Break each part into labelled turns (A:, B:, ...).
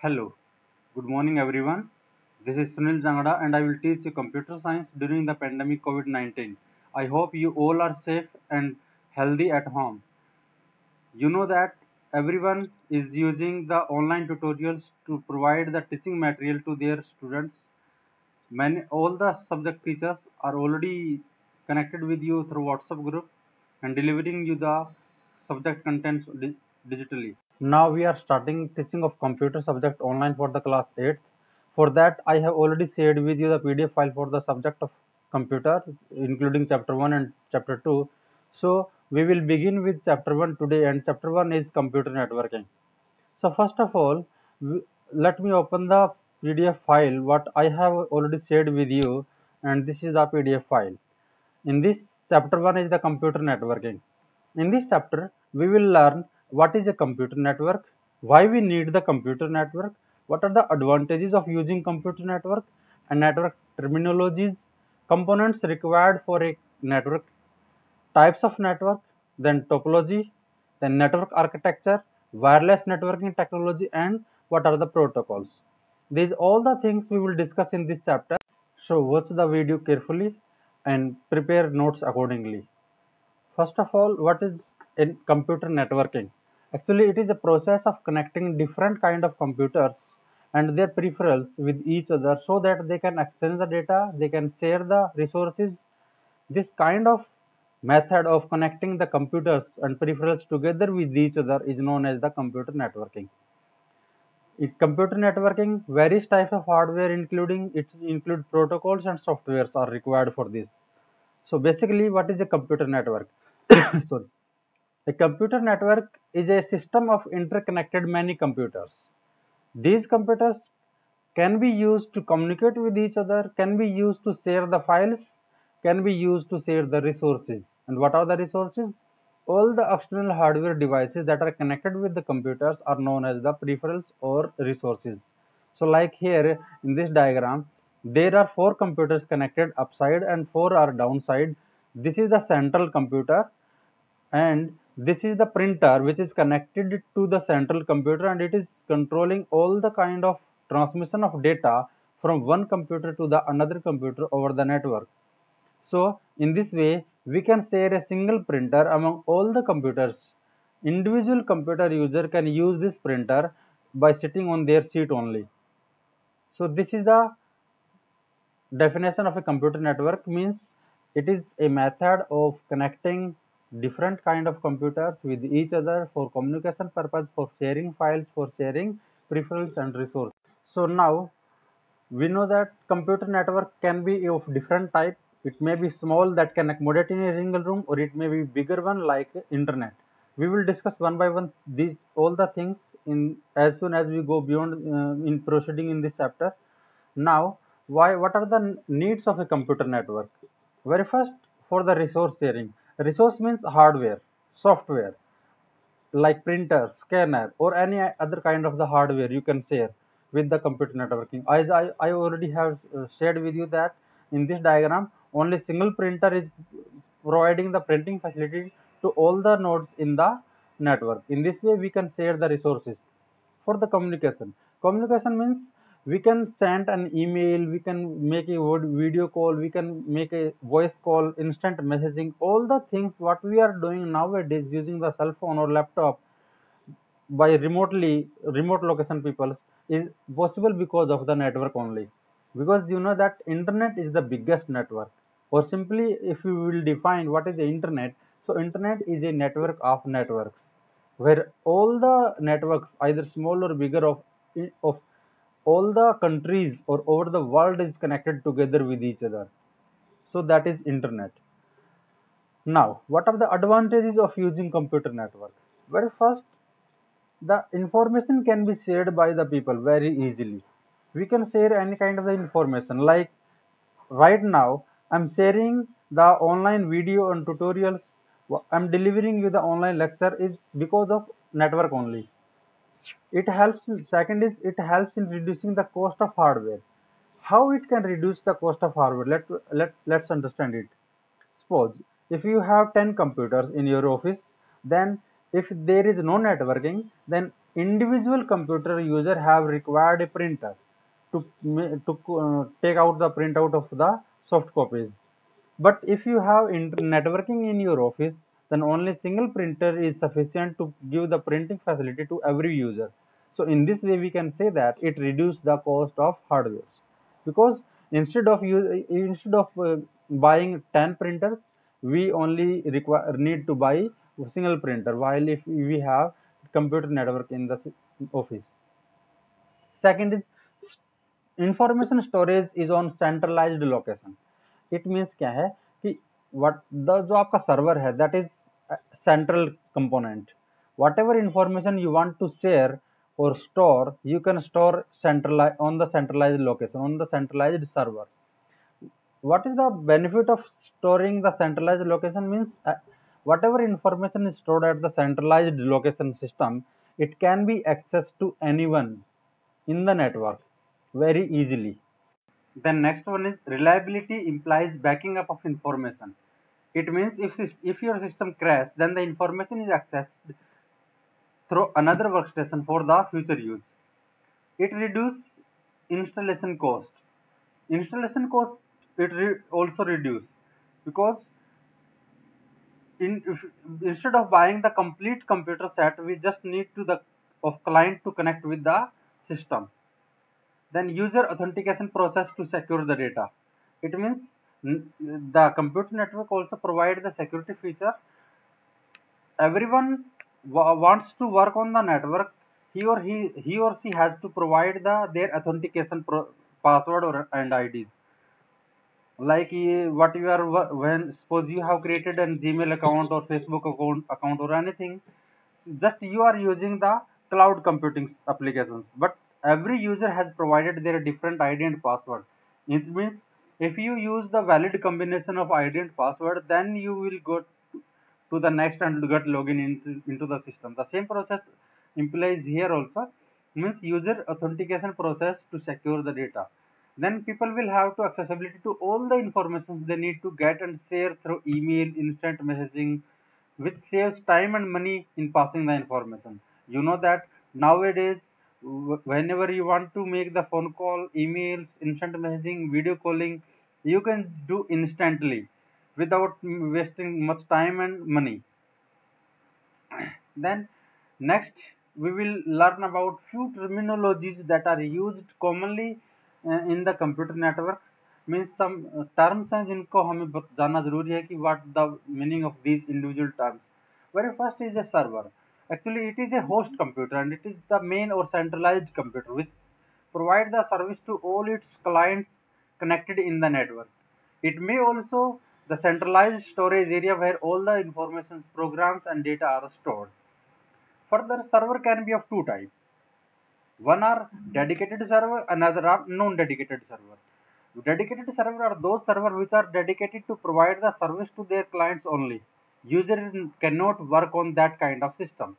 A: Hello, good morning everyone. This is Sunil Jangada and I will teach you computer science during the pandemic COVID-19. I hope you all are safe and healthy at home. You know that everyone is using the online tutorials to provide the teaching material to their students. All the subject teachers are already connected with you through WhatsApp group and delivering you the subject contents digitally. Now we are starting teaching of computer subject online for the class 8th. For that I have already shared with you the PDF file for the subject of computer including chapter 1 and chapter 2. So we will begin with chapter 1 today, and chapter 1 is computer networking. So first of all, let me open the PDF file what I have already shared with you, and this is the PDF file. In this chapter 1 is the computer networking. In this chapter, we will learn what is a computer network, why we need the computer network, what are the advantages of using computer network, and network terminologies, components required for a network, types of network, then topology, then network architecture, wireless networking technology, and what are the protocols. These all the things we will discuss in this chapter. So watch the video carefully and prepare notes accordingly. First of all, what is in computer networking? Actually, it is a process of connecting different kind of computers and their peripherals with each other so that they can exchange the data, they can share the resources. This kind of method of connecting the computers and peripherals together with each other is known as the computer networking. In computer networking, various types of hardware include protocols and softwares are required for this. So basically, what is a computer network? Sorry. A computer network is a system of interconnected many computers. These computers can be used to communicate with each other, can be used to share the files, can be used to share the resources. And what are the resources? All the external hardware devices that are connected with the computers are known as the peripherals or resources. So like here in this diagram, there are 4 computers connected upside and 4 are downside. This is the central computer, and this is the printer which is connected to the central computer, and it is controlling all the kind of transmission of data from one computer to the another computer over the network. So in this way we can share a single printer among all the computers. Individual computer user can use this printer by sitting on their seat only. So this is the definition of a computer network. Means it is a method of connecting different kind of computers with each other for communication purpose, for sharing files, for sharing peripherals and resources. So now we know that computer network can be of different type. It may be small that can accommodate in a single room, or it may be bigger one like internet. We will discuss one by one these all the things in as soon as we go beyond in proceeding in this chapter. Now, what are the needs of a computer network? Very first, for the resource sharing. Resource means hardware, software, like printer, scanner, or any other kind of the hardware you can share with the computer networking. As I already have shared with you that in this diagram, only single printer is providing the printing facility to all the nodes in the network. In this way, we can share the resources. For the communication, communication means we can send an email, we can make a video call, we can make a voice call, instant messaging, all the things what we are doing nowadays using the cell phone or laptop by remote location people is possible because of the network only. Because you know that internet is the biggest network, or simply if we will define what is the internet, so internet is a network of networks where all the networks either small or bigger of all the countries or over the world is connected together with each other. So that is internet. Now what are the advantages of using computer network? Very first, the information can be shared by the people very easily. We can share any kind of the information, like right now I'm sharing the online video and tutorials. I'm delivering you the online lecture is because of network only. It helps. Second is it helps in reducing the cost of hardware. How it can reduce the cost of hardware? Let's understand it. Suppose if you have 10 computers in your office, then if there is no networking, then individual computer user have required a printer to take out the printout of the soft copies. But if you have networking in your office, then only single printer is sufficient to give the printing facility to every user. So in this way, we can say that it reduces the cost of hardware, because instead of buying 10 printers, we only need to buy a single printer. While if we have computer network in the office. Second is information storage is on centralized location. It means क्या है कि what the जो आपका server है, that is a central component. Whatever information you want to share or store, you can store on the centralized location, on the centralized server. What is the benefit of storing the centralized location? Means whatever information is stored at the centralized location system, it can be accessed to anyone in the network very easily. Then next one is reliability implies backing up of information. It means if your system crashes, then the information is accessed through another workstation for the future use. It reduces installation cost. Installation cost also reduce, because instead of buying the complete computer set, we just need to the of client to connect with the system. Then user authentication process to secure the data. It means the computer network also provide the security feature. Everyone wants to work on the network. He or she has to provide their authentication password and IDs. Like what you are when suppose you have created a Gmail account or Facebook account or anything, just you are using the cloud computing applications, but every user has provided their different ID and password. It means if you use the valid combination of ID and password, then you will go to the next and get login into the system. The same process implies here also, means user authentication process to secure the data. Then people will have to accessibility to all the informations they need to get and share through email, instant messaging, which saves time and money in passing the information. You know that nowadays, whenever you want to make the phone call, emails, instant messaging, video calling, you can do instantly without wasting much time and money. Then next we will learn about few terminologies that are used commonly in the computer networks. Means some terms हैं जिनको हमें जानना जरूरी है कि what the meaning of these individual terms. Very first is a server. Actually it is a host computer and it is the main or centralized computer which provide the service to all its clients connected in the network. It may also the centralized storage area where all the information, programs and data are stored. Further, server can be of two types. One are dedicated server, another are non-dedicated server. Dedicated server are those servers which are dedicated to provide the service to their clients only. User cannot work on that kind of system.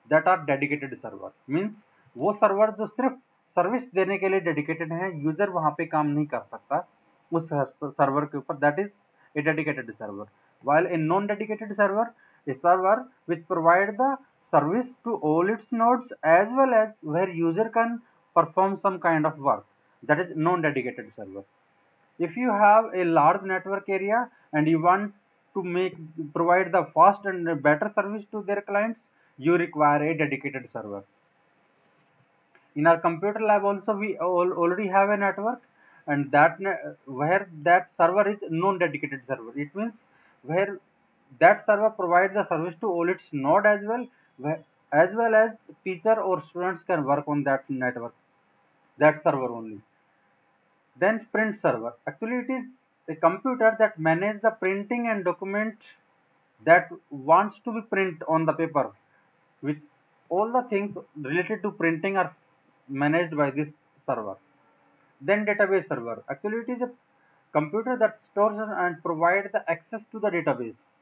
A: That are dedicated server. Means वो server जो सिर्फ service देने के लिए dedicated है, user वहां पे काम नहीं कर सकता उस सर्वर के ऊपर, that is a dedicated server. While a non-dedicated server, a server which provide the service to all its nodes as well as where user can perform some kind of work, that is non-dedicated server. If you have a large network area and you want to provide the fast and better service to their clients, you require a dedicated server. In our computer lab also we already have a network, and where that server is non-dedicated server. It means where that server provides the service to all its node as well, as well as teacher or students can work on that network, that server only. Then print server. Actually it is a computer that manages the printing and document that wants to be print on the paper, which all the things related to printing are managed by this server. Then database server. Actually it is a computer that stores and provides the access to the database.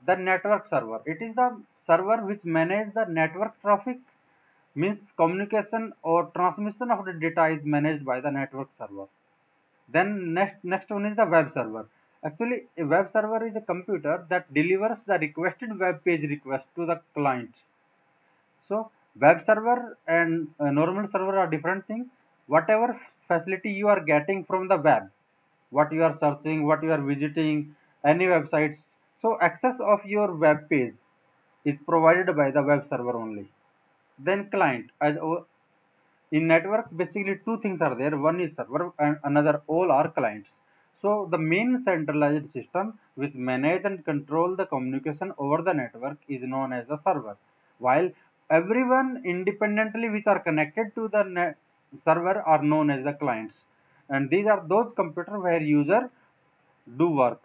A: The network server. It is the server which manages the network traffic, means communication or transmission of the data is managed by the network server. Then next one is the web server. Actually a web server is a computer that delivers the requested web page request to the client. So Web server and normal server are different thing. Whatever facility you are getting from the web, what you are searching, what you are visiting, any websites. So access of your web page is provided by the web server only. Then client, in network basically two things are there. One is server and another all are clients. So the main centralized system which manage and control the communication over the network is known as the server, while everyone independently which are connected to the server are known as the clients. And these are those computers where user do work.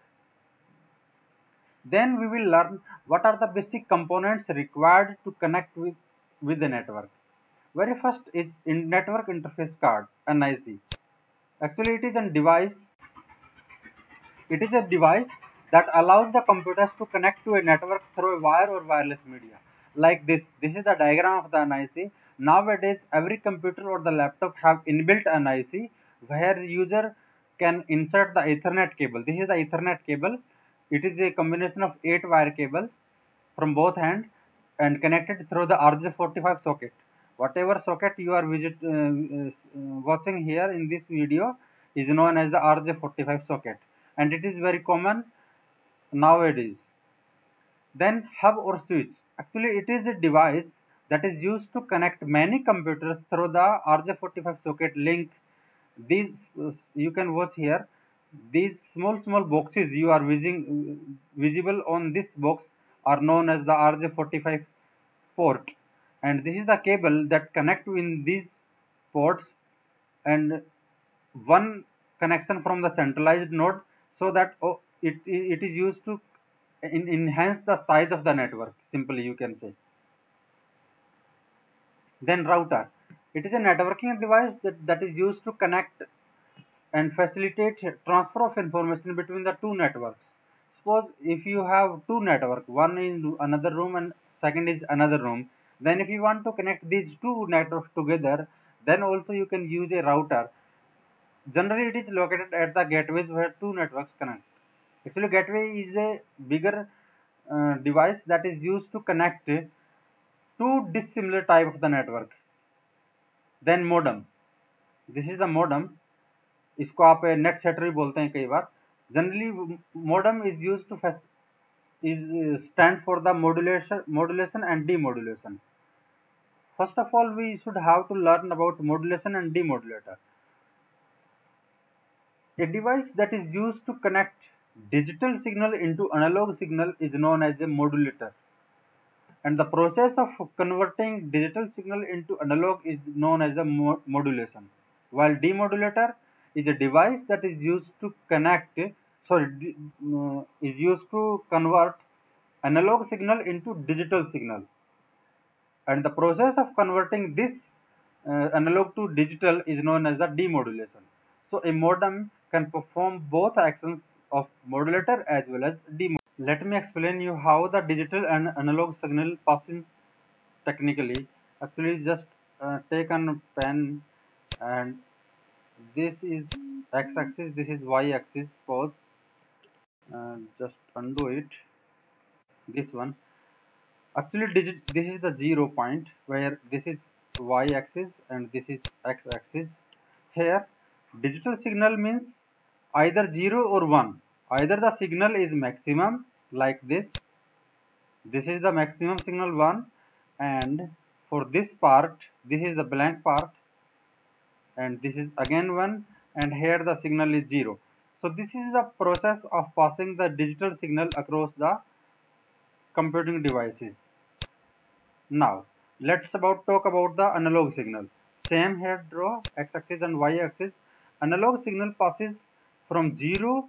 A: Then we will learn what are the basic components required to connect with the network. Very first is in network interface card, NIC. Actually it is a device. It is a device that allows the computers to connect to a network through a wire or wireless media. Like this. This is the diagram of the NIC. Nowadays every computer or the laptop have inbuilt NIC where user can insert the Ethernet cable. This is the Ethernet cable. It is a combination of 8 wire cables from both ends and connected through the RJ45 socket. Whatever socket you are watching here in this video is known as the RJ45 socket, and it is very common nowadays. Then hub or switch. Actually, it is a device that is used to connect many computers through the RJ45 socket link. These you can watch here. These small boxes you are visible on this box are known as the RJ45 port, and this is the cable that connect in these ports, and one connection from the centralized node, so that it is used to enhance the size of the network, simply you can say. Then router, it is a networking device that is used to connect and facilitate transfer of information between the two networks. Suppose if you have two network, one in another room and second is another room, then if you want to connect these two networks together, then also you can use a router. Generally it is located at the gateways where two networks connect. Actually gateway is a bigger device that is used to connect two dissimilar type of the network. Then modem, this is the modem. इसको आप net shutter भी बोलते हैं कई बार. Generally modem is used to stand for the modulation and demodulation. First of all, we should have to learn about modulation and demodulator. A device that is used to connect digital signal into analog signal is known as a modulator, and the process of converting digital signal into analog is known as the modulation, while demodulator is a device that is used to is used to convert analog signal into digital signal, and the process of converting this analog to digital is known as the demodulation. So a modem can perform both actions of modulator as well as demodulator. Let me explain you how the digital and analog signal passes technically. Actually, just take a pen, and this is x-axis, this is y-axis. Pause. Just undo it. This one. Actually, this is the 0 point where this is y-axis and this is x-axis. Here, digital signal means either 0 or 1. Either the signal is maximum like this. This is the maximum signal 1, and for this part, this is the blank part, and this is again 1, and here the signal is 0. So this is the process of passing the digital signal across the computing devices. Now let's talk about the analog signal. Same here, draw x-axis and y-axis. Analog signal passes from 0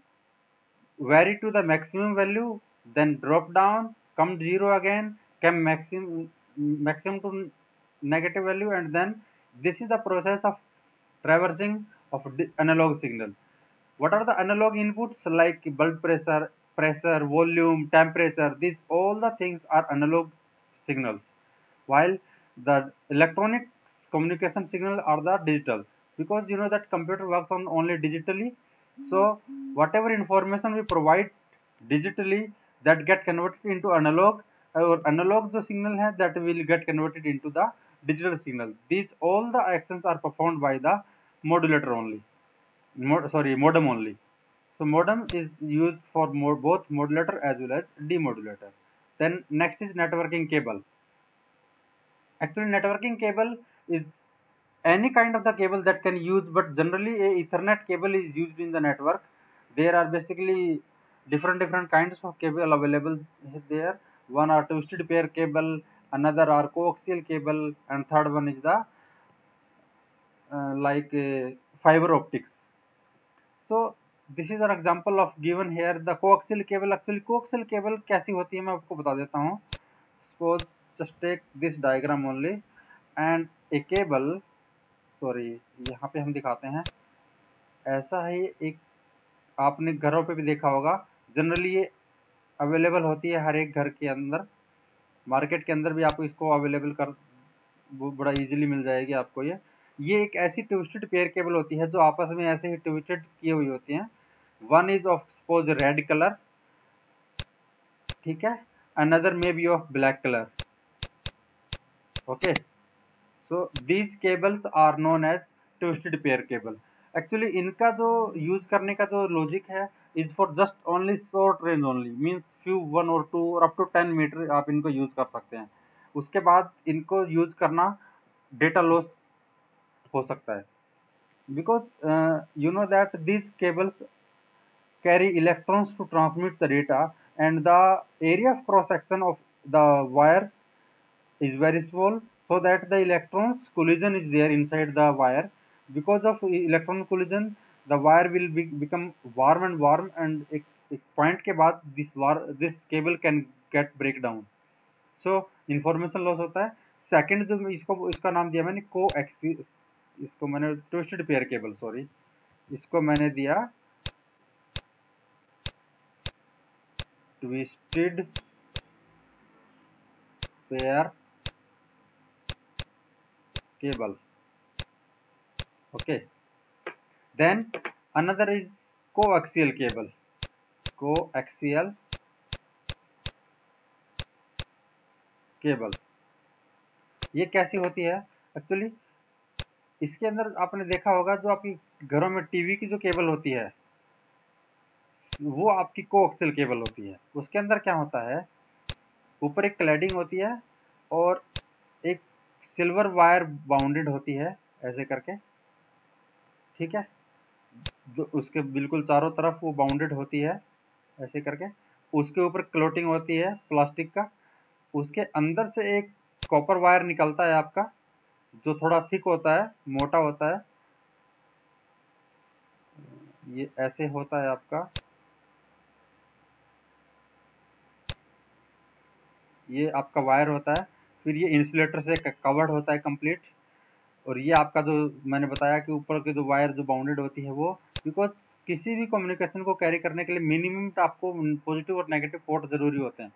A: vary to the maximum value, then drop down, come 0 again, come maximum to negative value, and then this is the process of traversing of analog signal. What are the analog inputs like blood pressure, volume, temperature? These all the things are analog signals, while the electronic communication signal are the digital, because you know that computer works on only digitally. So whatever information we provide digitally, that get converted into analog, or analog जो signal है that will get converted into the digital signal. These all the actions are performed by the modulator only. Modem only. So modem is used for both modulator as well as demodulator. Then next is networking cable. Actually, networking cable is any kind of the cable that can use, but generally a Ethernet cable is used in the network. There are basically different kinds of cable available there. One are twisted pair cable, another are coaxial cable, and third one is the fiber optics. So this is an example of given here the coaxial cable. Actually coaxial cable कैसी होती है मैं आपको बता देता हूँ. Suppose just take this diagram only and a cable, sorry यहाँ पे हम दिखाते हैं. ऐसा ही एक आपने घरों पे भी देखा होगा. जनरली ये अवेलेबल होती है हर एक घर के अंदर. मार्केट के अंदर भी आपको इसको अवेलेबल कर बड़ा इजीली मिल जाएगी आपको. ये एक ऐसी ट्विस्टेड पेयर केबल होती है जो आपस में ऐसे ही ट्विस्टेड की हुई होती हैं. One is of suppose red colour, ठीक है, another may be of black colour. Okay, so these cables are known as twisted pair cable. Actually इनका जो यूज करने का जो लॉजिक है is for just only short range only, means few 1 और 2 और अप टू 10 मीटर आप इनको यूज कर सकते हैं. उसके बाद इनको यूज करना डेटा लॉस हो सकता है. Because you know that these cables carry electrons to transmit the data, and the area of cross section of the wires is very small, so that the electrons collision is there inside the wire. Because of electron collision the wire will become warm and warm, and एक point के बाद this cable can get break down. So information loss होता है. Second जो इसका नाम दिया मैंने कोएक्सियल, इसको मैंने ट्विस्टेड पेयर केबल, सॉरी इसको मैंने दिया twisted pair cable. Okay, then another is coaxial cable. Coaxial cable ये कैसी होती है? एक्चुअली इसके अंदर आपने देखा होगा जो आपकी घरों में टीवी की जो केबल होती है वो आपकी कोएक्सियल केबल होती है. उसके अंदर क्या होता है, ऊपर एक क्लैडिंग होती है और एक सिल्वर वायर बाउंडेड होती है ऐसे करके, ठीक है, जो उसके बिल्कुल चारों तरफ वो बाउंडेड होती है ऐसे करके. उसके ऊपर क्लोटिंग होती है प्लास्टिक का. उसके अंदर से एक कॉपर वायर निकलता है आपका जो थोड़ा थिक होता है, मोटा होता है. ये ऐसे होता है आपका, ये आपका वायर होता है. फिर ये इंसुलेटर से कवर्ड होता है कंप्लीट. और ये आपका जो मैंने बताया कि ऊपर के जो वायर जो बाउंडेड होती है वो, बिकॉज किसी भी कम्युनिकेशन को कैरी करने के लिए मिनिमम आपको पॉजिटिव और नेगेटिव पोर्ट जरूरी होते हैं.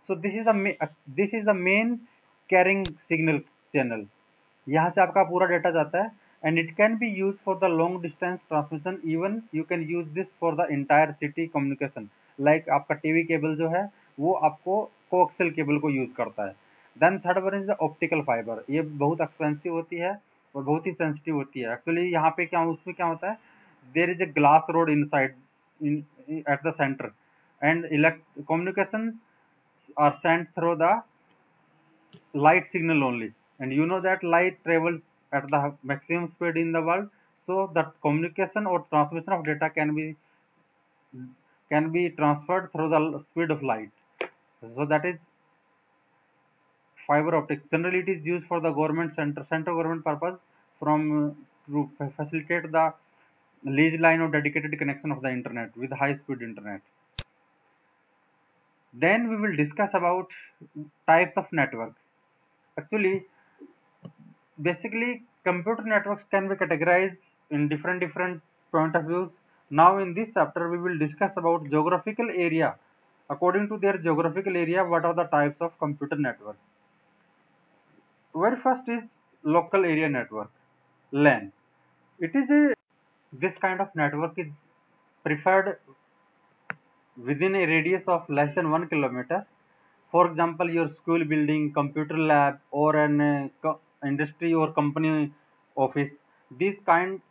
A: So this is the main carrying signal channel. यहाँ से आपका पूरा डेटा जाता है and it can be use for the long distance transmission. Even you can use this for the entire city communication. Like आपका टीवी केबल जो है वो आपको कोएक्सियल केबल को यूज करता है. Then third one is the optical fibre. ये बहुत एक्सपेंसिव होती है और बहुत ही सेंसिटिव होती है. एक्चुअली यहाँ पे क्या उसमें क्या होता है, there is a glass rod inside at the centre and communication are sent through the light signal only, and you know that light travels at the maximum speed in the world, so that communication or transmission of data can be transferred through the speed of light. So that is fiber optics. Generally it is used for the central government purpose from to facilitate the leased line or dedicated connection of the internet with high speed internet. Then we will discuss about types of network. Actually basically computer networks can be categorized in different point of views. Now in this chapter we will discuss about geographical area. According to their geographical area, what are the types of computer network? Very first is local area network, LAN. It is this kind of network is preferred within a radius of less than 1 kilometer. For example, your school building, computer lab, or an industry or company office. These kind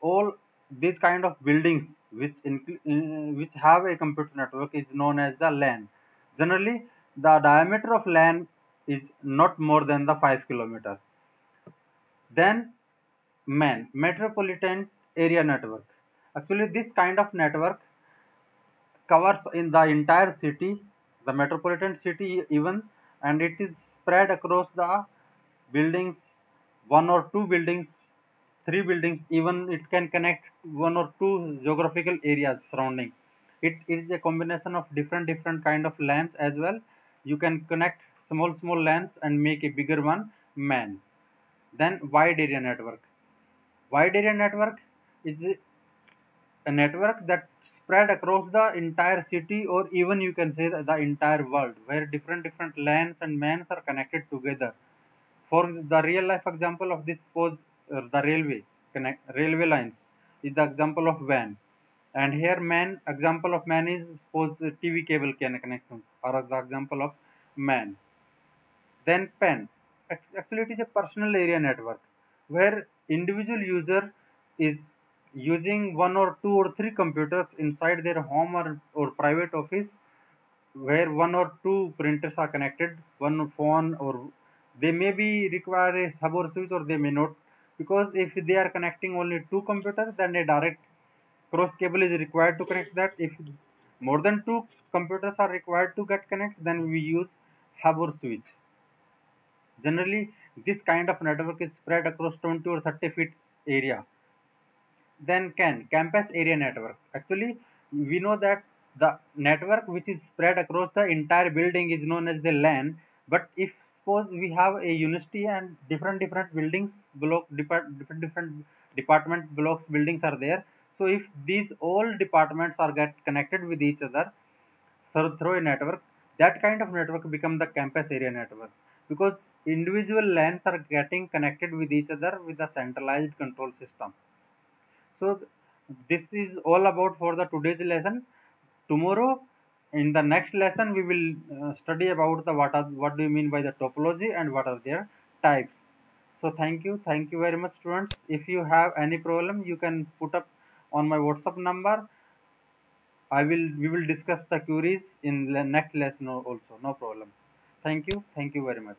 A: of buildings which have a computer network is known as the LAN. Generally, the diameter of LAN is not more than the 5 kilometer. Then MAN, Metropolitan Area Network. Actually, this kind of network covers in the entire city, the metropolitan city even, and it is spread across the buildings, one or two buildings, three buildings, even it can connect one or two geographical areas surrounding. It is a combination of different kind of LANs as well. You can connect small LANs and make a bigger one, MAN. Then wide area network. Wide area network is a network that spread across the entire city, or even you can say the entire world, where different LANs and MANs are connected together. For the real life example of this, suppose the railway lines is the example of WAN, and here MAN, example of MAN is suppose TV cable connections are the example of MAN. Then PAN. Actually, it is a personal area network where individual user is using one or two or three computers inside their home or private office, where one or two printers are connected, one phone, or they may be require a hub or switch, or they may not, because if they are connecting only two computers, then a direct cross cable is required to connect that. If more than two computers are required to get connect, then we use hub or switch. Generally, this kind of network is spread across 20 or 30 feet area. Then campus area network. Actually, we know that the network which is spread across the entire building is known as the LAN. But if suppose we have a university and different buildings, different department blocks buildings are there. So if these all departments are get connected with each other, so through a network, that kind of network become the campus area network, because individual LANs are getting connected with each other with a centralized control system. So this is all about for the today's lesson. Tomorrow, in the next lesson, we will study about the what do you mean by the topology and what are their types. So thank you very much, students. If you have any problem, you can put up on my WhatsApp number. We will discuss the queries in the next lesson also. No problem. Thank you very much.